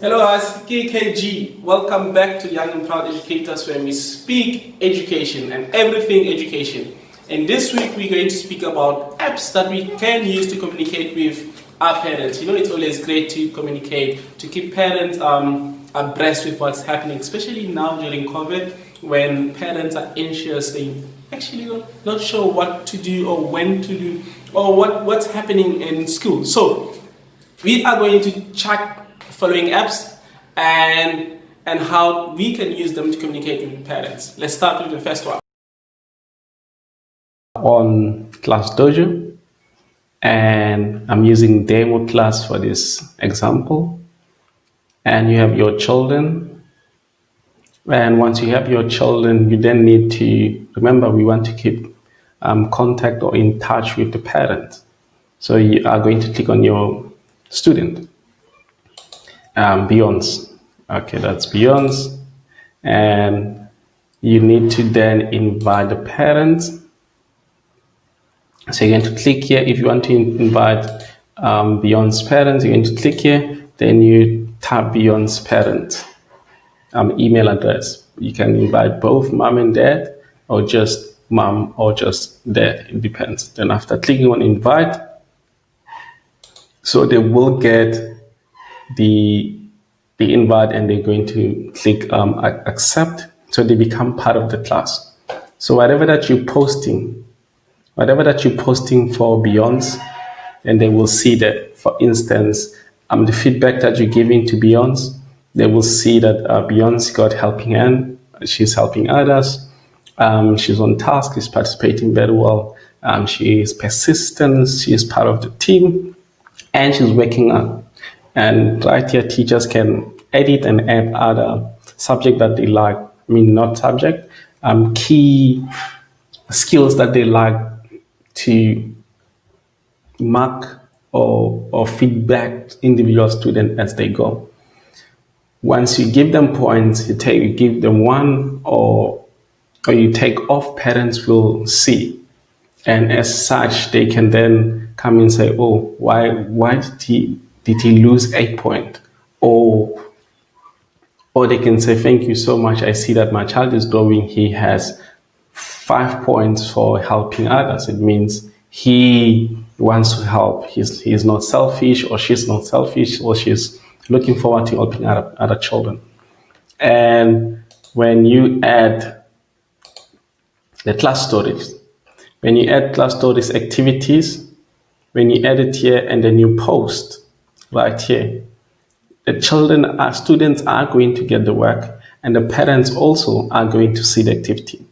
Hello guys, KKG. Welcome back to Young and Proud Educators, where we speak education and everything education. And this week we're going to speak about apps that we can use to communicate with our parents. You know, it's always great to communicate, to keep parents abreast with what's happening, especially now during COVID, when parents are anxious, they actually not sure what to do or when to do or what's happening in school. So we are going to check following apps and how we can use them to communicate with parents. Let's start with the first one. On Class Dojo, and I'm using demo class for this example. And you have your children, and once you have your children, you then need to remember we want to keep contact or in touch with the parents. So you are going to click on your student. Beyonce. Okay, that's Beyonce. And you need to then invite the parents. So you're going to click here. If you want to invite Beyonce's parents, you're going to click here. Then you tap Beyonce's parents email address. You can invite both mom and dad, or just mom or just dad. It depends. Then after clicking on invite, so they will get the invite and they're going to click accept, so they become part of the class. So whatever that you're posting for Beyonce, and they will see that. For instance, the feedback that you're giving to Beyonce, they will see that Beyonce got helping hand, she's helping others, she's on task, she's participating very well, she is persistent, she is part of the team, and she's working on. And right here, teachers can edit and add other subject that they like. Not subject, key skills that they like to mark or feedback individual student as they go. Once you give them points, you give them one, or you take off, parents will see. And as such, they can then come and say, oh, why did he lose 8 points? Or they can say, thank you so much. I see that my child is growing. He has 5 points for helping others. It means he wants to help. He's not selfish, or she's not selfish, or she's looking forward to helping other children. And when you add the class stories, activities, when you add it here and then you post right here, the students are going to get the work, and the parents also are going to see the activity.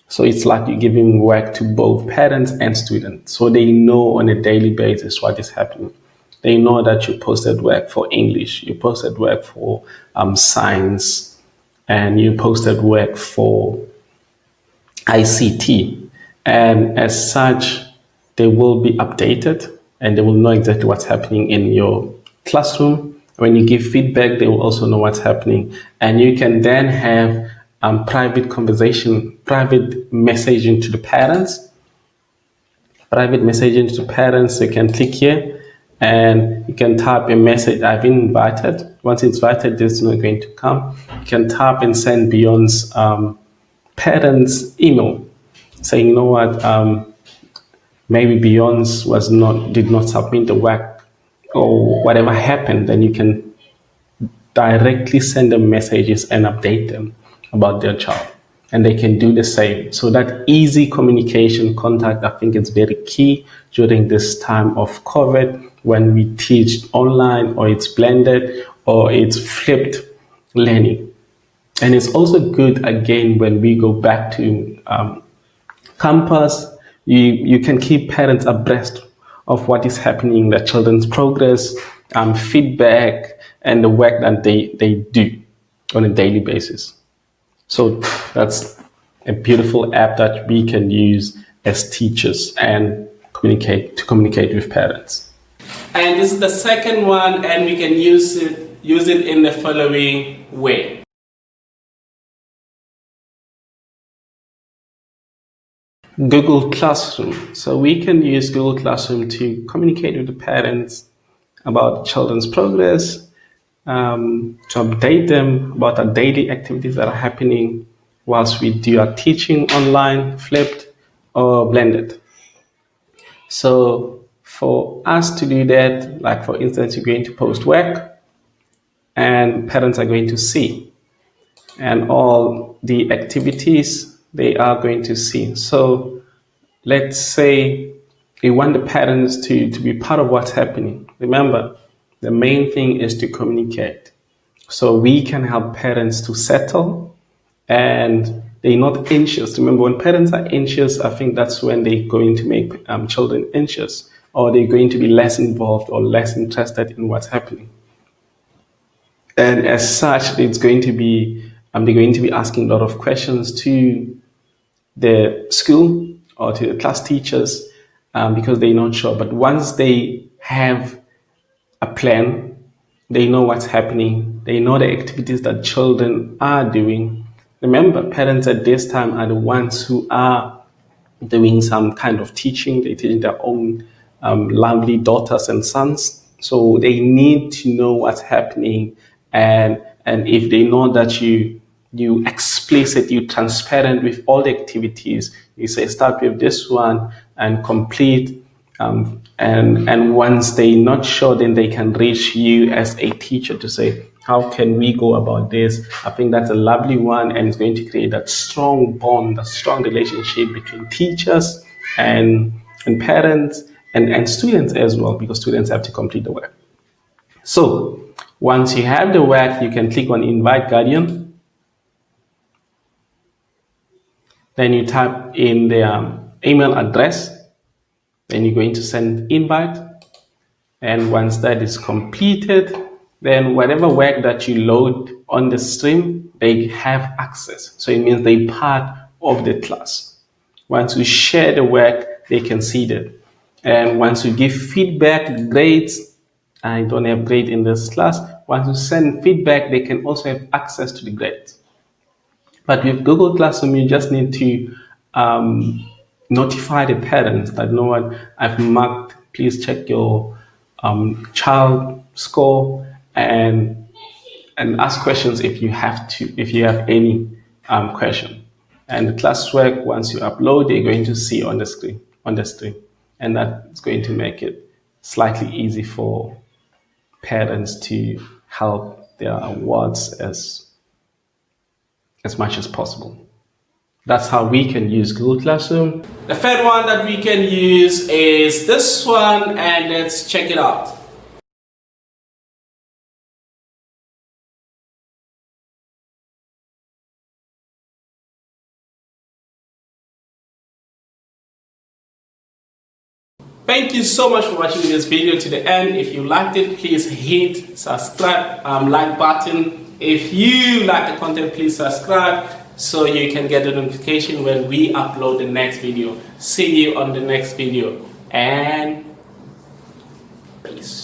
So it's like you're giving work to both parents and students, so they know on a daily basis what is happening. They know that you posted work for English, you posted work for science, and you posted work for ICT. And as such, they will be updated and they will know exactly what's happening in your classroom. When you give feedback, they will also know what's happening. And you can then have private conversation, private messaging to the parents. You can click here and you can type a message, I've been invited. Once it's invited, this is not going to come. You can tap and send Beyond's parents email saying, you know what, maybe Beyonce did not submit the work, or whatever happened. Then you can directly send them messages and update them about their child, and they can do the same. So that easy communication contact, I think, is very key during this time of COVID, when we teach online, or it's blended, or it's flipped learning. And it's also good, again, when we go back to campus, you can keep parents abreast of what is happening in their children's progress, feedback, and the work that they do on a daily basis. So that's a beautiful app that we can use as teachers and communicate with parents. And this is the second one, and we can use it in the following way. Google Classroom. So we can use Google Classroom to communicate with the parents about children's progress, to update them about our daily activities that are happening whilst we do our teaching online, flipped or blended. So for us to do that, like for instance, you're going to post work and parents are going to see, and all the activities they are going to see. So let's say we want the parents to be part of what's happening. Remember, the main thing is to communicate. So we can help parents to settle and they're not anxious. Remember, when parents are anxious, I think that's when they're going to make children anxious, or they're going to be less involved or less interested in what's happening. And as such, it's going to be they're going to be asking a lot of questions to the school or to the class teachers because they're not sure. But once they have a plan, they know what's happening, they know the activities that children are doing. Remember, parents at this time are the ones who are doing some kind of teaching. They're teaching their own lovely daughters and sons. So they need to know what's happening. And if they know that you explicit, you transparent with all the activities, you say start with this one and complete. And once they're not sure, then they can reach you as a teacher to say, how can we go about this? I think that's a lovely one, and it's going to create that strong bond, that strong relationship between teachers and parents and students as well, because students have to complete the work. So once you have the work, you can click on Invite Guardian. Then you type in their email address. Then you're going to send invite. And once that is completed, then whatever work that you load on the stream, they have access. So it means they're part of the class. Once you share the work, they can see that. And once you give feedback, grades, I don't have grade in this class. Once you send feedback, they can also have access to the grades. But with Google Classroom, you just need to notify the parents that, you know what, I've marked, please check your child score and ask questions if you have to, if you have any question. And the classwork, once you upload, they're going to see on the screen, and that's going to make it slightly easy for parents to help their awards as much as possible. That's how we can use Google Classroom. The third one that we can use is this one, and let's check it out. Thank you so much for watching this video to the end. If you liked it, please hit subscribe, like button. If you like the content, please subscribe so you can get the notification when we upload the next video. See you on the next video, and peace.